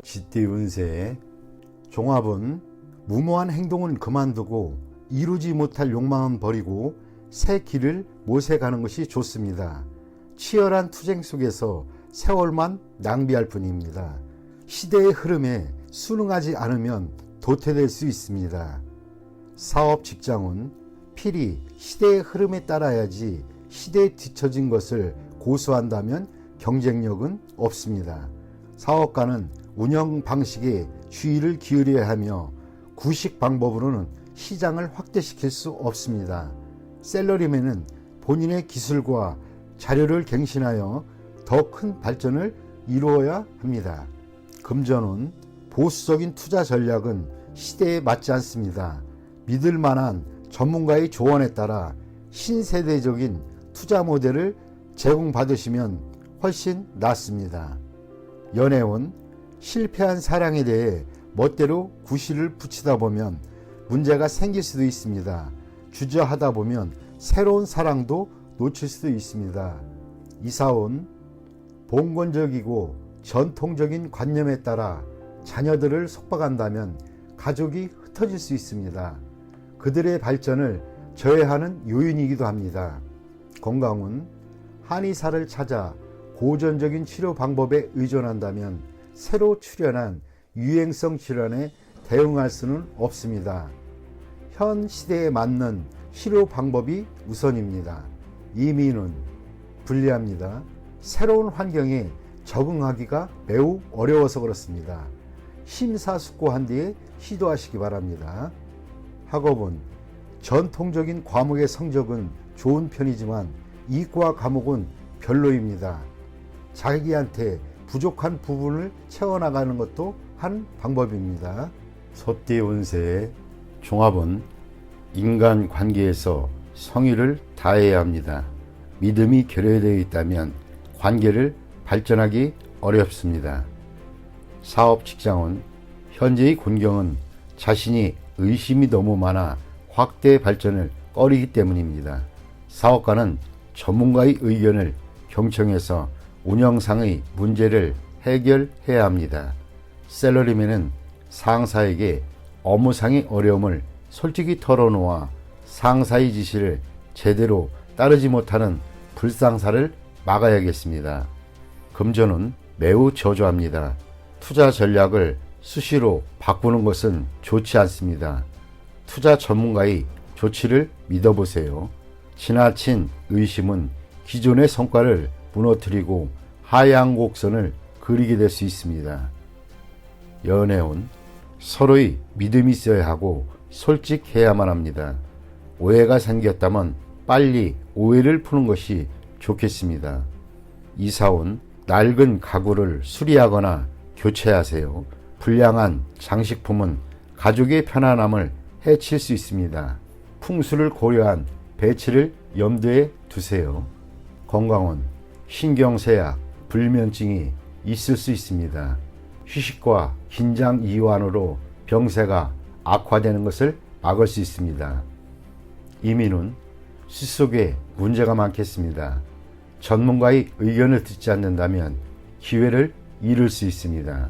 쥐띠 운세. 종합은 무모한 행동은 그만두고 이루지 못할 욕망은 버리고 새 길을 모색하는 것이 좋습니다. 치열한 투쟁 속에서 세월만 낭비할 뿐입니다. 시대의 흐름에 순응하지 않으면 도태될 수 있습니다. 사업 직장은 필히 시대의 흐름에 따라야지 시대에 뒤처진 것을 고수한다면 경쟁력은 없습니다. 사업가는 운영 방식에 주의를 기울여야 하며 구식 방법으로는 시장을 확대시킬 수 없습니다. 셀러리맨은 본인의 기술과 자료를 갱신하여 더 큰 발전을 이루어야 합니다. 금전은 보수적인 투자 전략은 시대에 맞지 않습니다. 믿을 만한 전문가의 조언에 따라 신세대적인 투자 모델을 제공받으시면 훨씬 낫습니다. 연애운 실패한 사랑에 대해 멋대로 구실을 붙이다 보면 문제가 생길 수도 있습니다. 주저하다 보면 새로운 사랑도 놓칠 수도 있습니다. 이사온 봉건적이고 전통적인 관념에 따라 자녀들을 속박한다면 가족이 흩어질 수 있습니다. 그들의 발전을 저해하는 요인이기도 합니다. 건강은 한의사를 찾아 고전적인 치료 방법에 의존한다면 새로 출현한 유행성 질환에 대응할 수는 없습니다. 현 시대에 맞는 치료 방법이 우선입니다. 이민은 불리합니다. 새로운 환경에 적응하기가 매우 어려워서 그렇습니다. 심사숙고한 뒤에 시도하시기 바랍니다. 학업은 전통적인 과목의 성적은 좋은 편이지만 이과 과목은 별로입니다. 자기한테 부족한 부분을 채워나가는 것도 한 방법입니다. 소띠 운세의 종합은 인간 관계에서 성의를 다해야 합니다. 믿음이 결여되어 있다면 관계를 발전하기 어렵습니다. 사업 직장은 현재의 곤경은 자신이 의심이 너무 많아 확대 발전을 꺼리기 때문입니다. 사업가는 전문가의 의견을 경청해서 운영상의 문제를 해결해야 합니다. 셀러리맨은 상사에게 업무상의 어려움을 솔직히 털어놓아 상사의 지시를 제대로 따르지 못하는 불상사를 막아야겠습니다. 금전은 매우 저조합니다. 투자 전략을 수시로 바꾸는 것은 좋지 않습니다. 투자 전문가의 조치를 믿어보세요. 지나친 의심은 기존의 성과를 무너뜨리고 하향 곡선을 그리게 될 수 있습니다. 연애운 서로의 믿음이 있어야 하고 솔직해야만 합니다. 오해가 생겼다면 빨리 오해를 푸는 것이 좋겠습니다. 이사온 낡은 가구를 수리하거나 교체하세요. 불량한 장식품은 가족의 편안함을 해칠 수 있습니다. 풍수를 고려한 배치를 염두에 두세요. 건강은 신경쇠약, 불면증이 있을 수 있습니다. 휴식과 긴장 이완으로 병세가 악화되는 것을 막을 수 있습니다. 이민은 시 속에 문제가 많겠습니다. 전문가의 의견을 듣지 않는다면 기회를 잃을 수 있습니다.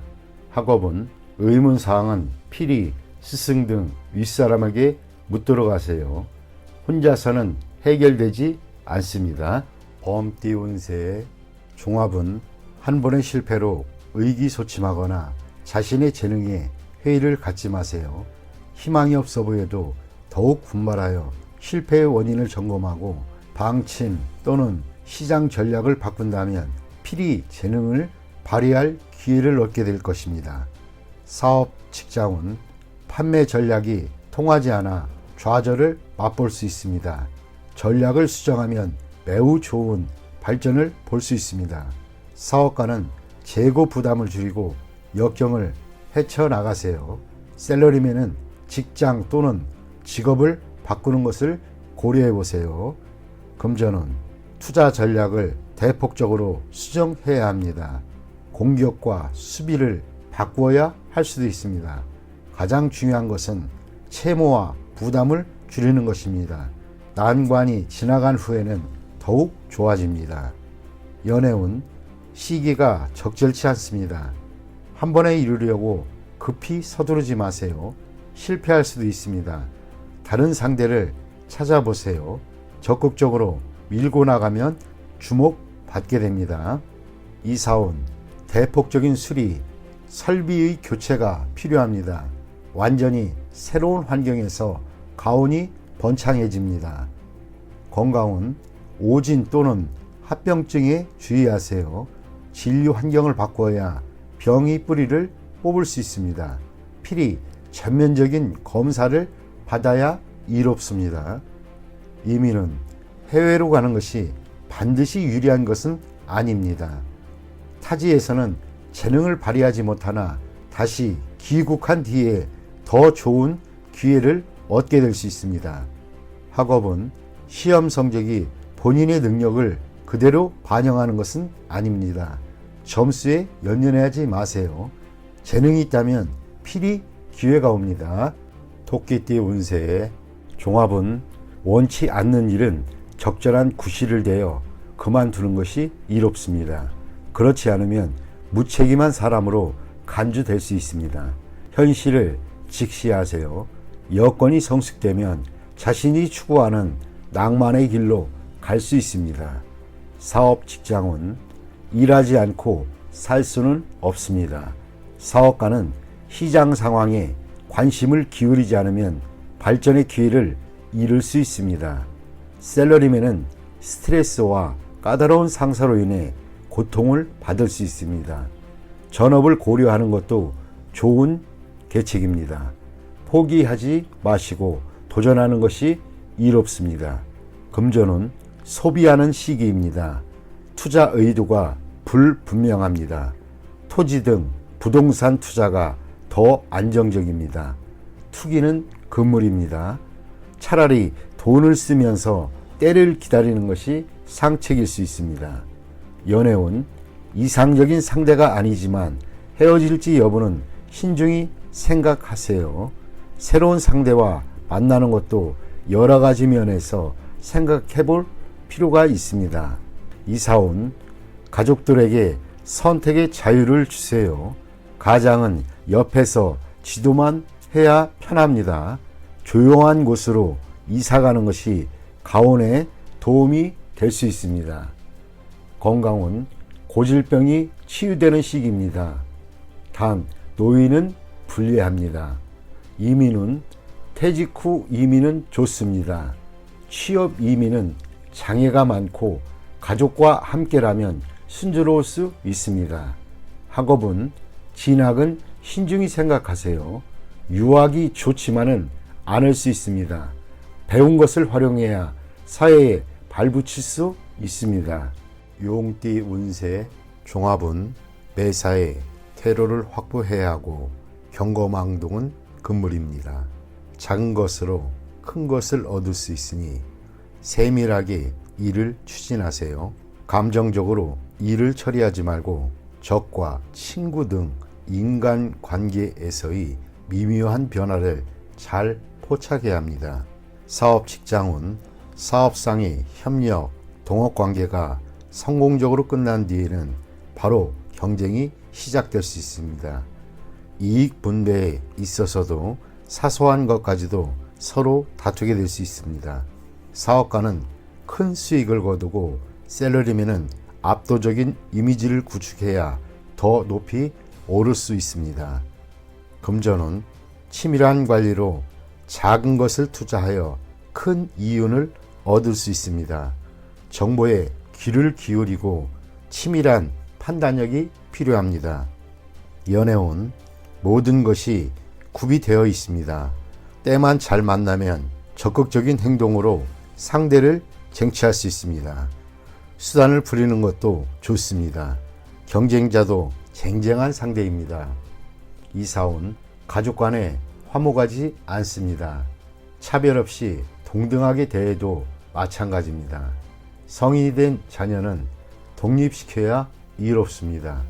학업은 의문사항은 필히 스승 등 윗사람에게 묻도록 하세요. 혼자서는 해결되지 않습니다. 범띠 운세의 종합은 한 번의 실패로 의기소침하거나 자신의 재능에 회의를 갖지 마세요. 희망이 없어 보여도 더욱 분발하여 실패의 원인을 점검하고 방침 또는 시장 전략을 바꾼다면 필히 재능을 발휘할 기회를 얻게 될 것입니다. 사업 직장은 판매 전략이 통하지 않아 좌절을 맛볼 수 있습니다. 전략을 수정하면 매우 좋은 발전을 볼 수 있습니다. 사업가는 재고 부담을 줄이고 역경을 헤쳐나가세요. 셀러리맨은 직장 또는 직업을 바꾸는 것을 고려해 보세요. 금전은 투자 전략을 대폭적으로 수정해야 합니다. 공격과 수비를 바꾸어야 할 수도 있습니다. 가장 중요한 것은 채무와 부담을 줄이는 것입니다. 난관이 지나간 후에는 더욱 좋아집니다. 연애운 시기가 적절치 않습니다. 한 번에 이루려고 급히 서두르지 마세요. 실패할 수도 있습니다. 다른 상대를 찾아보세요. 적극적으로 밀고 나가면 주목받게 됩니다. 이사온, 대폭적인 수리, 설비의 교체가 필요합니다. 완전히 새로운 환경에서 가온이 번창해집니다. 건강은 오진 또는 합병증에 주의하세요. 진료 환경을 바꿔야 병의 뿌리를 뽑을 수 있습니다. 필히 전면적인 검사를 받아야 이롭습니다. 이민은 해외로 가는 것이 반드시 유리한 것은 아닙니다. 타지에서는 재능을 발휘하지 못하나 다시 귀국한 뒤에 더 좋은 기회를 얻게 될 수 있습니다. 학업은 시험 성적이 본인의 능력을 그대로 반영하는 것은 아닙니다. 점수에 연연하지 마세요. 재능이 있다면 필히 기회가 옵니다. 토끼띠 운세 종합은 원치 않는 일은 적절한 구실을 대어 그만두는 것이 이롭습니다. 그렇지 않으면 무책임한 사람으로 간주될 수 있습니다. 현실을 직시하세요. 여건이 성숙되면 자신이 추구하는 낭만의 길로 갈 수 있습니다. 사업 직장은 일하지 않고 살 수는 없습니다. 사업가는 시장 상황에 관심을 기울이지 않으면 발전의 기회를 잃을 수 있습니다. 셀러리맨은 스트레스와 까다로운 상사로 인해 고통을 받을 수 있습니다. 전업을 고려하는 것도 좋은 계책입니다. 포기하지 마시고 도전하는 것이 이롭습니다. 금전은 소비하는 시기입니다. 투자 의도가 불분명합니다. 토지 등 부동산 투자가 더 안정적입니다. 투기는 금물입니다. 차라리 돈을 쓰면서 때를 기다리는 것이 상책일 수 있습니다. 연애운 이상적인 상대가 아니지만 헤어질지 여부는 신중히 생각하세요. 새로운 상대와 만나는 것도 여러 가지 면에서 생각해 볼 필요가 있습니다. 이사온 가족들에게 선택의 자유를 주세요. 가장은 옆에서 지도만 해야 편합니다. 조용한 곳으로 이사가는 것이 가온에 도움이 될 수 있습니다. 건강은 고질병이 치유되는 시기입니다. 단 노인은 불리합니다. 이민은 퇴직 후 이민은 좋습니다. 취업 이민은 장애가 많고 가족과 함께라면 순조로울 수 있습니다. 학업은 진학은 신중히 생각하세요. 유학이 좋지만은 않을 수 있습니다. 배운 것을 활용해야 사회에 발붙일 수 있습니다. 용띠 운세 종합은 매사에 퇴로를 확보해야 하고 경거망동은 금물입니다. 작은 것으로 큰 것을 얻을 수 있으니 세밀하게 일을 추진하세요. 감정적으로 일을 처리하지 말고 적과 친구 등 인간관계에서의 미묘한 변화를 잘 포착해야 합니다. 사업 직장은 사업상의 협력, 동업관계가 성공적으로 끝난 뒤에는 바로 경쟁이 시작될 수 있습니다. 이익 분배에 있어서도 사소한 것까지도 서로 다투게 될 수 있습니다. 사업가는 큰 수익을 거두고 셀러리맨은 압도적인 이미지를 구축해야 더 높이 오를 수 있습니다. 금전은 치밀한 관리로 작은 것을 투자하여 큰 이윤을 얻을 수 있습니다. 정보에 귀를 기울이고 치밀한 판단력이 필요합니다. 연애운 모든 것이 구비되어 있습니다. 때만 잘 만나면 적극적인 행동으로 상대를 쟁취할 수 있습니다. 수단을 부리는 것도 좋습니다. 경쟁자도 쟁쟁한 상대입니다. 이사온 가족 간에 화목하지 않습니다. 차별 없이 동등하게 대해도 마찬가지입니다. 성인이 된 자녀는 독립시켜야 이롭습니다.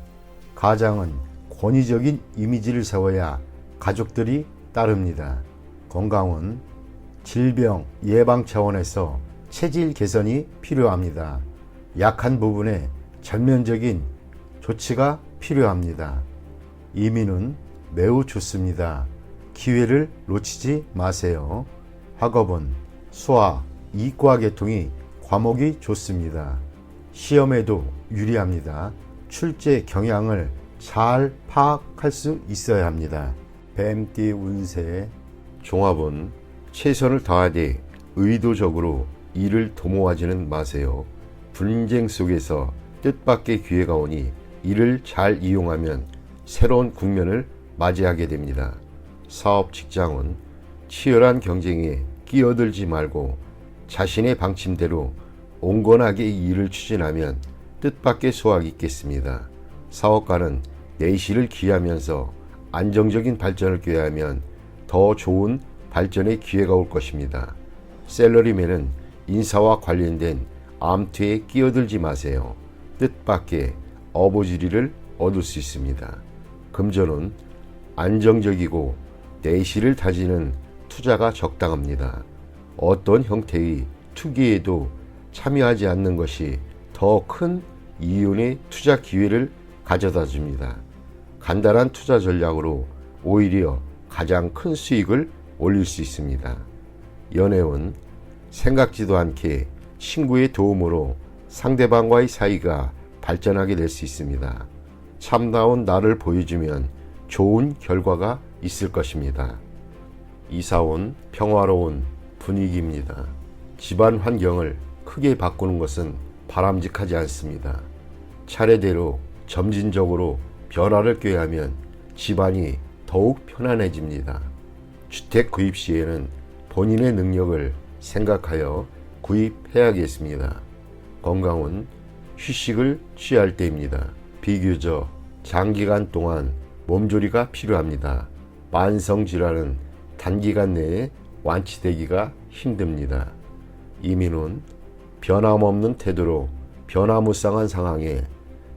가장은 권위적인 이미지를 세워야 가족들이 따릅니다. 건강은 질병 예방 차원에서 체질 개선이 필요합니다. 약한 부분에 전면적인 조치가 필요합니다. 이민은 매우 좋습니다. 기회를 놓치지 마세요. 학업은 수학, 이과 계통이 과목이 좋습니다. 시험에도 유리합니다. 출제 경향을 잘 파악할 수 있어야 합니다. 뱀띠 운세 종합은 최선을 다하되 의도적으로 일을 도모하지는 마세요. 분쟁 속에서 뜻밖의 기회가 오니 이를 잘 이용하면 새로운 국면을 맞이하게 됩니다. 사업 직장은 치열한 경쟁에 끼어들지 말고 자신의 방침대로 온건하게 일을 추진하면 뜻밖의 소확이 있겠습니다. 사업가는 내실을 기하면서 안정적인 발전을 꾀하면 더 좋은 발전의 기회가 올 것입니다. 샐러리맨은 인사와 관련된 암투에 끼어들지 마세요. 뜻밖의 어부지리를 얻을 수 있습니다. 금전은 안정적이고 내실을 다지는 투자가 적당합니다. 어떤 형태의 투기에도 참여하지 않는 것이 더 큰 이윤의 투자 기회를 가져다 줍니다. 간단한 투자 전략으로 오히려 가장 큰 수익을 올릴 수 있습니다. 연애운 생각지도 않게 친구의 도움으로 상대방과의 사이가 발전하게 될 수 있습니다. 참다운 나를 보여주면 좋은 결과가 있을 것입니다. 이사온 평화로운 분위기입니다. 집안 환경을 크게 바꾸는 것은 바람직하지 않습니다. 차례대로 점진적으로 변화를 꾀하면 집안이 더욱 편안해집니다. 주택 구입 시에는 본인의 능력을 생각하여 구입해야겠습니다. 건강은 휴식을 취할 때입니다. 비교적 장기간 동안 몸조리가 필요합니다. 만성질환은 단기간 내에 완치되기가 힘듭니다. 이민은 변함없는 태도로 변화무쌍한 상황에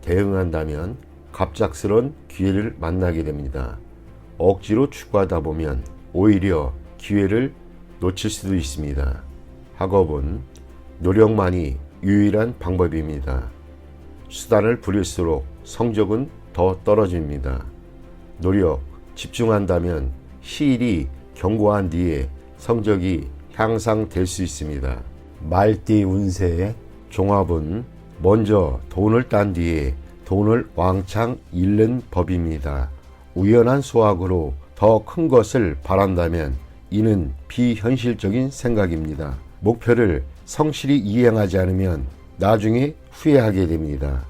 대응한다면 갑작스런 기회를 만나게 됩니다. 억지로 추구하다 보면 오히려 기회를 놓칠 수도 있습니다. 학업은 노력만이 유일한 방법입니다. 수단을 부릴수록 성적은 더 떨어집니다. 노력, 집중한다면 시일이 경고한 뒤에 성적이 향상될 수 있습니다. 말띠 운세 종합은 먼저 돈을 딴 뒤에 돈을 왕창 잃는 법입니다. 우연한 소확으로 더 큰 것을 바란다면 이는 비현실적인 생각입니다. 목표를 성실히 이행하지 않으면 나중에 후회하게 됩니다.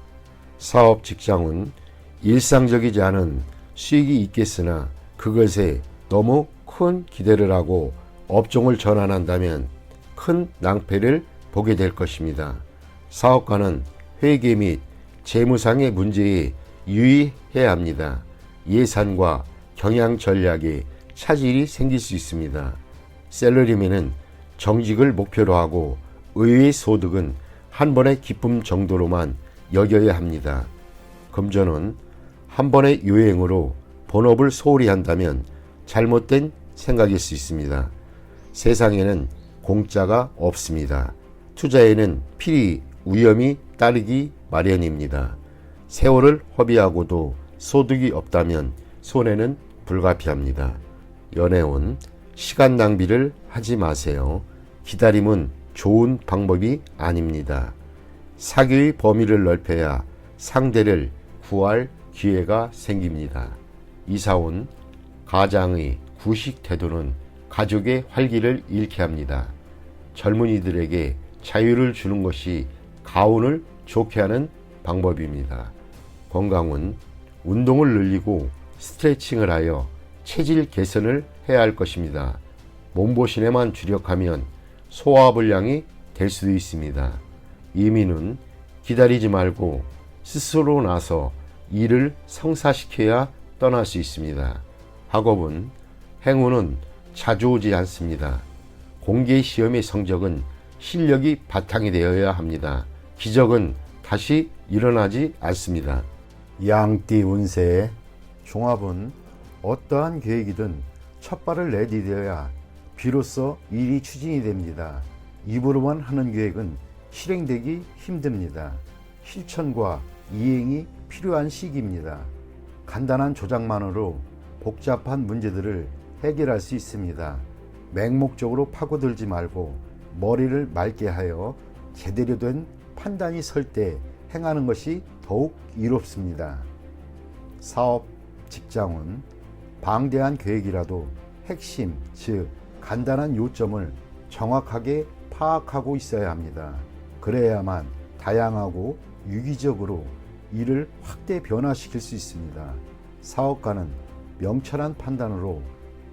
사업 직장은 일상적이지 않은 수익이 있겠으나 그것에 너무 큰 기대를 하고 업종을 전환한다면 큰 낭패를 보게 될 것입니다. 사업가는 회계 및 재무상의 문제에 유의해야 합니다. 예산과 경영 전략에 차질이 생길 수 있습니다. 샐러리맨은 정직을 목표로 하고 의외의 소득은 한 번의 기쁨 정도로만 여겨야 합니다. 금전은 한 번의 요행으로 본업을 소홀히 한다면 잘못된 생각일 수 있습니다. 세상에는 공짜가 없습니다. 투자에는 필히 위험이 따르기 마련입니다. 세월을 허비하고도 소득이 없다면 손해는 불가피합니다. 연애운 시간 낭비를 하지 마세요. 기다림은 좋은 방법이 아닙니다. 사교의 범위를 넓혀야 상대를 구할 기회가 생깁니다. 이사온 가장의 구식 태도는 가족의 활기를 잃게 합니다. 젊은이들에게 자유를 주는 것이 가운을 좋게 하는 방법입니다. 건강은 운동을 늘리고 스트레칭을 하여 체질 개선을 해야 할 것입니다. 몸보신에만 주력하면 소화불량이 될 수도 있습니다. 이민은 기다리지 말고 스스로 나서 일을 성사시켜야 떠날 수 있습니다. 학업은 행운은 자주 오지 않습니다. 공개 시험의 성적은 실력이 바탕이 되어야 합니다. 기적은 다시 일어나지 않습니다. 양띠 운세 종합은 어떠한 계획이든 첫 발을 내디뎌야 비로소 일이 추진이 됩니다. 입으로만 하는 계획은 실행되기 힘듭니다. 실천과 이행이 필요한 시기입니다. 간단한 조작만으로 복잡한 문제들을 해결할 수 있습니다. 맹목적으로 파고들지 말고 머리를 맑게 하여 제대로 된 판단이 설 때 행하는 것이 더욱 이롭습니다. 사업, 직장은 방대한 계획이라도 핵심, 즉 간단한 요점을 정확하게 파악하고 있어야 합니다. 그래야만 다양하고 유기적으로 일을 확대 변화시킬 수 있습니다. 사업가는 명철한 판단으로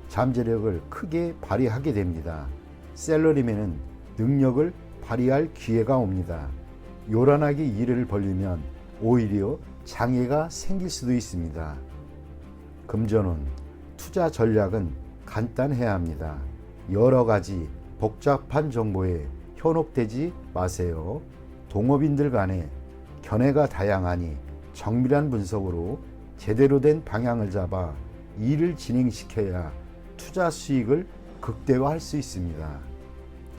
잠재력을 크게 발휘하게 됩니다. 셀러리맨은 능력을 발휘할 기회가 옵니다. 요란하게 일을 벌리면 오히려 장애가 생길 수도 있습니다. 금전운, 투자 전략은 간단해야 합니다. 여러 가지 복잡한 정보에 현혹되지 마세요. 동업인들 간에 견해가 다양하니 정밀한 분석으로 제대로 된 방향을 잡아 일을 진행시켜야 투자 수익을 극대화할 수 있습니다.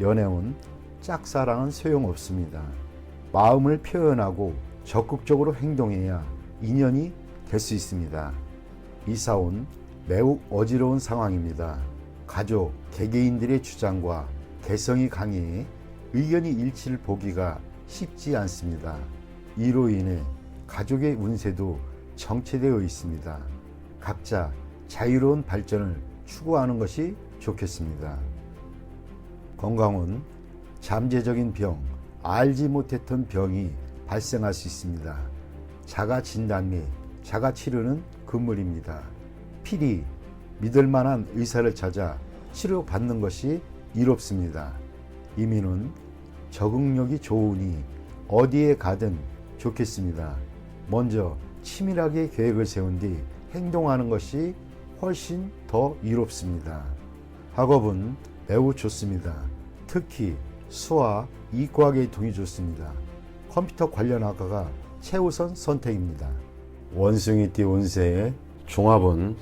연애운, 짝사랑은 소용없습니다. 마음을 표현하고 적극적으로 행동해야 인연이 될 수 있습니다. 이사운, 매우 어지러운 상황입니다. 가족, 개개인들의 주장과 개성이 강해 의견이 일치를 보기가 쉽지 않습니다. 이로 인해 가족의 운세도 정체되어 있습니다. 각자 자유로운 발전을 추구하는 것이 좋겠습니다. 건강은 잠재적인 병, 알지 못했던 병이 발생할 수 있습니다. 자가 진단 및 자가 치료는 금물입니다. 필히 믿을 만한 의사를 찾아 치료받는 것이 이롭습니다. 이민은 적응력이 좋으니 어디에 가든 좋겠습니다. 먼저 치밀하게 계획을 세운 뒤 행동하는 것이 훨씬 더 이롭습니다. 학업은 매우 좋습니다. 특히 수화, 이과계의 통이 좋습니다. 컴퓨터 관련 학과가 최우선 선택입니다. 원숭이띠 운세의 종합은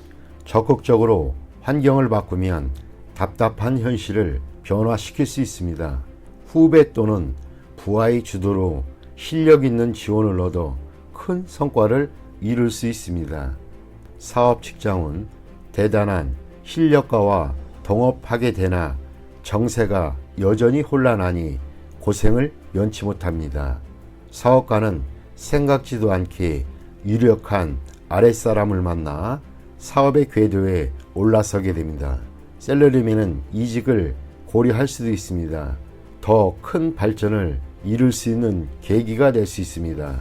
적극적으로 환경을 바꾸면 답답한 현실을 변화시킬 수 있습니다. 후배 또는 부하의 주도로 실력 있는 지원을 얻어 큰 성과를 이룰 수 있습니다. 사업 직장은 대단한 실력가와 동업하게 되나 정세가 여전히 혼란하니 고생을 면치 못합니다. 사업가는 생각지도 않게 유력한 아랫사람을 만나 사업의 궤도에 올라서게 됩니다. 셀러리맨은 이직을 고려할 수도 있습니다. 더 큰 발전을 이룰 수 있는 계기가 될 수 있습니다.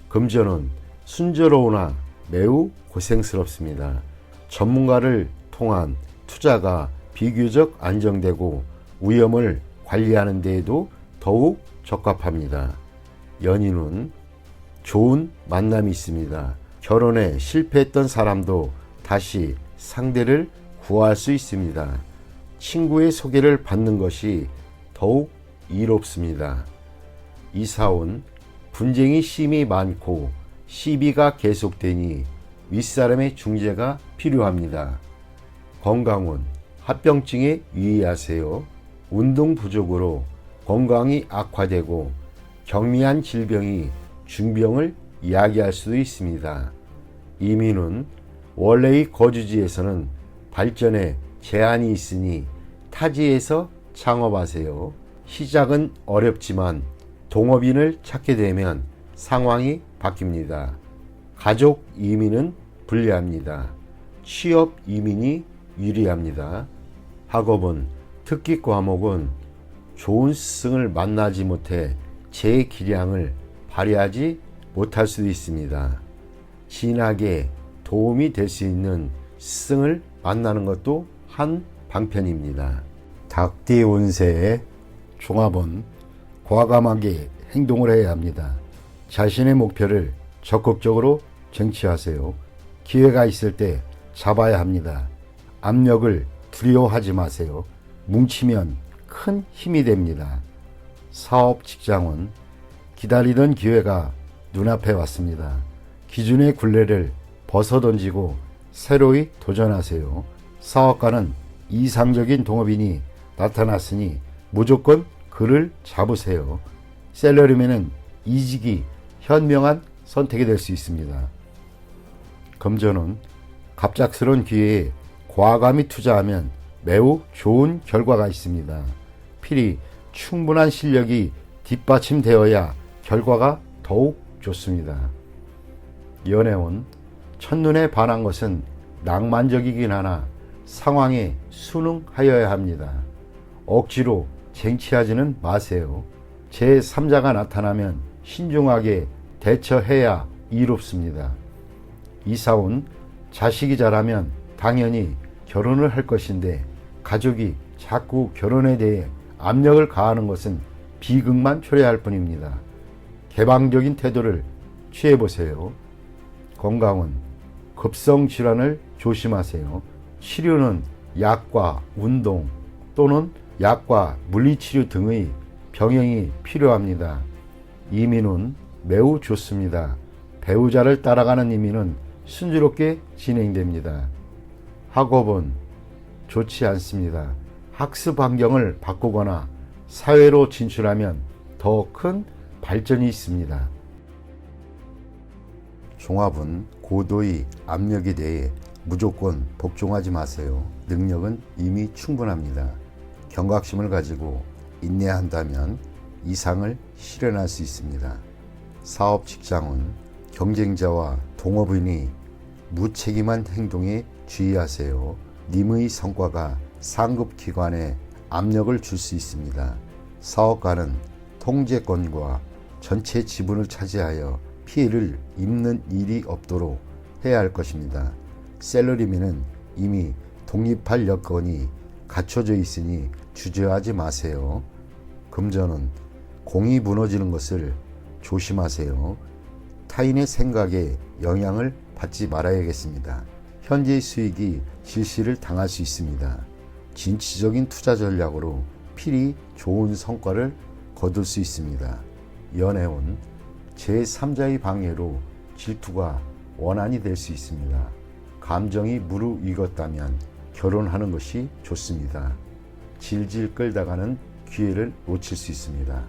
금전은 순조로우나 매우 고생스럽습니다. 전문가를 통한 투자가 비교적 안정되고 위험을 관리하는 데에도 더욱 적합합니다. 연인은 좋은 만남이 있습니다. 결혼에 실패했던 사람도 다시 상대를 구할 수 있습니다. 친구의 소개를 받는 것이 더욱 이롭습니다. 이사운, 분쟁이 심히 많고 시비가 계속되니 윗사람의 중재가 필요합니다. 건강운, 합병증에 유의하세요. 운동 부족으로 건강이 악화되고 경미한 질병이 중병을 야기할 수도 있습니다. 이민은 원래의 거주지에서는 발전에 제한이 있으니 타지에서 창업하세요. 시작은 어렵지만 동업인을 찾게 되면 상황이 바뀝니다. 가족 이민은 불리합니다. 취업 이민이 유리합니다. 학업은 특기 과목은 좋은 스승을 만나지 못해 제 기량을 발휘하지 못할 수도 있습니다. 진학에 도움이 될 수 있는 스승을 만나는 것도 한 방편입니다. 닭띠 운세의 종합은 과감하게 행동을 해야 합니다. 자신의 목표를 적극적으로 쟁취하세요. 기회가 있을 때 잡아야 합니다. 압력을 두려워하지 마세요. 뭉치면 큰 힘이 됩니다. 사업 직장은 기다리던 기회가 눈앞에 왔습니다. 기존의 굴레를 벗어던지고 새로이 도전하세요. 사업가는 이상적인 동업인이 나타났으니 무조건 그를 잡으세요. 셀러리맨은 이직이 현명한 선택이 될 수 있습니다. 금전운 갑작스러운 기회에 과감히 투자하면 매우 좋은 결과가 있습니다. 필히 충분한 실력이 뒷받침되어야 결과가 더욱 좋습니다. 연애운 첫눈에 반한 것은 낭만적이긴 하나 상황에 순응하여야 합니다. 억지로 쟁취하지는 마세요. 제3자가 나타나면 신중하게 대처해야 이롭습니다. 이사운 자식이 자라면 당연히 결혼을 할 것인데 가족이 자꾸 결혼에 대해 압력을 가하는 것은 비극만 초래할 뿐입니다. 개방적인 태도를 취해보세요. 건강은 급성 질환을 조심하세요. 치료는 약과 운동 또는 약과 물리치료 등의 병행이 필요합니다. 이민은 매우 좋습니다. 배우자를 따라가는 이민은 순조롭게 진행됩니다. 학업은 좋지 않습니다. 학습 환경을 바꾸거나 사회로 진출하면 더 큰 발전이 있습니다. 종합은 고도의 압력에 대해 무조건 복종하지 마세요. 능력은 이미 충분합니다. 경각심을 가지고 인내한다면 이상을 실현할 수 있습니다. 사업 직장은 경쟁자와 동업인이 무책임한 행동에 주의하세요. 님의 성과가 상급 기관에 압력을 줄 수 있습니다. 사업가는 통제권과 전체 지분을 차지하여 피해를 입는 일이 없도록 해야 할 것입니다. 셀러리맨은 이미 독립할 여건이 갖춰져 있으니 주저하지 마세요. 금전은 공이 무너지는 것을 조심하세요. 타인의 생각에 영향을 받지 말아야겠습니다. 현재의 수익이 질시를 당할 수 있습니다. 진취적인 투자 전략으로 필히 좋은 성과를 거둘 수 있습니다. 연애운 제3자의 방해로 질투가 원한이 될 수 있습니다. 감정이 무르익었다면 결혼하는 것이 좋습니다. 질질 끌다가는 기회를 놓칠 수 있습니다.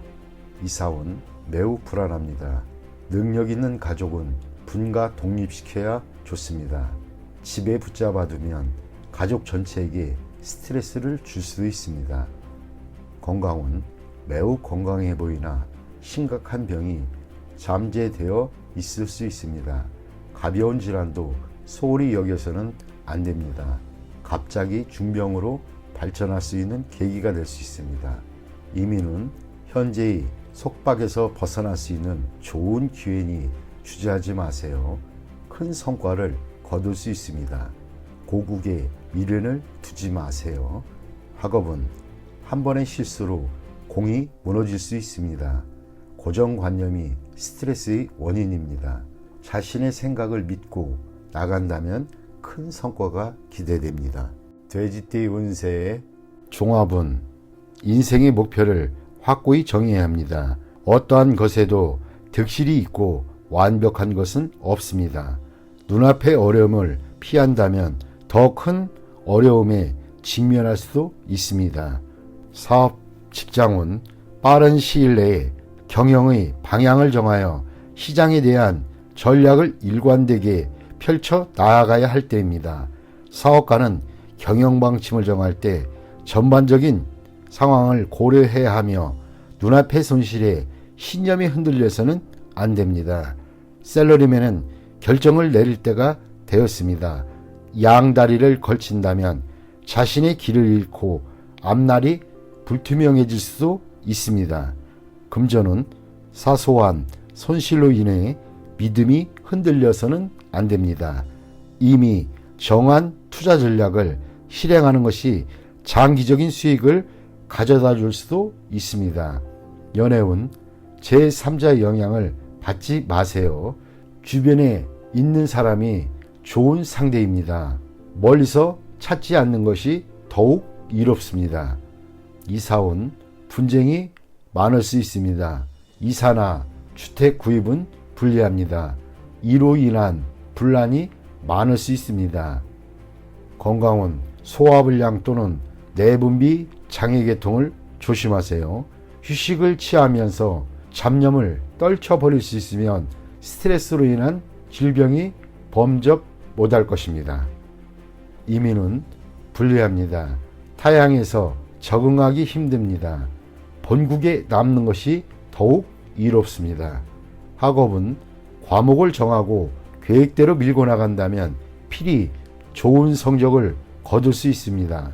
이사운 매우 불안합니다. 능력 있는 가족은 분가 독립시켜야 좋습니다. 집에 붙잡아두면 가족 전체에게 스트레스를 줄 수도 있습니다. 건강은 매우 건강해 보이나 심각한 병이 잠재되어 있을 수 있습니다. 가벼운 질환도 소홀히 여겨서는 안 됩니다. 갑자기 중병으로 발전할 수 있는 계기가 될 수 있습니다. 이민은 현재의 속박에서 벗어날 수 있는 좋은 기회니 주저하지 마세요. 큰 성과를 거둘 수 있습니다. 고국에 미련을 두지 마세요. 학업은 한 번의 실수로 공이 무너질 수 있습니다. 고정관념이 스트레스의 원인입니다. 자신의 생각을 믿고 나간다면 큰 성과가 기대됩니다. 돼지띠 운세의 종합은 인생의 목표를 확고히 정해야 합니다. 어떠한 것에도 득실이 있고 완벽한 것은 없습니다. 눈앞의 어려움을 피한다면 더 큰 어려움에 직면할 수도 있습니다. 사업 직장은 빠른 시일 내에 경영의 방향을 정하여 시장에 대한 전략을 일관되게 펼쳐 나아가야 할 때입니다. 사업가는 경영 방침을 정할 때 전반적인 상황을 고려해야 하며 눈앞의 손실에 신념이 흔들려서는 안 됩니다. 셀러리맨은 결정을 내릴 때가 되었습니다. 양다리를 걸친다면 자신의 길을 잃고 앞날이 불투명해질 수도 있습니다. 금전은 사소한 손실로 인해 믿음이 흔들려서는 안 됩니다. 이미 정한 투자 전략을 실행하는 것이 장기적인 수익을 가져다 줄 수도 있습니다. 연애운 제3자의 영향을 받지 마세요. 주변에 있는 사람이 좋은 상대입니다. 멀리서 찾지 않는 것이 더욱 이롭습니다. 이사운 분쟁이 많을 수 있습니다. 이사나 주택 구입은 불리합니다. 이로 인한 분란이 많을 수 있습니다. 건강은 소화불량 또는 내분비 장애계통을 조심하세요. 휴식을 취하면서 잡념을 떨쳐버릴 수 있으면 스트레스로 인한 질병이 범접 못할 것입니다. 이민은 불리합니다. 타향에서 적응하기 힘듭니다. 본국에 남는 것이 더욱 이롭습니다. 학업은 과목을 정하고 계획대로 밀고 나간다면 필히 좋은 성적을 거둘 수 있습니다.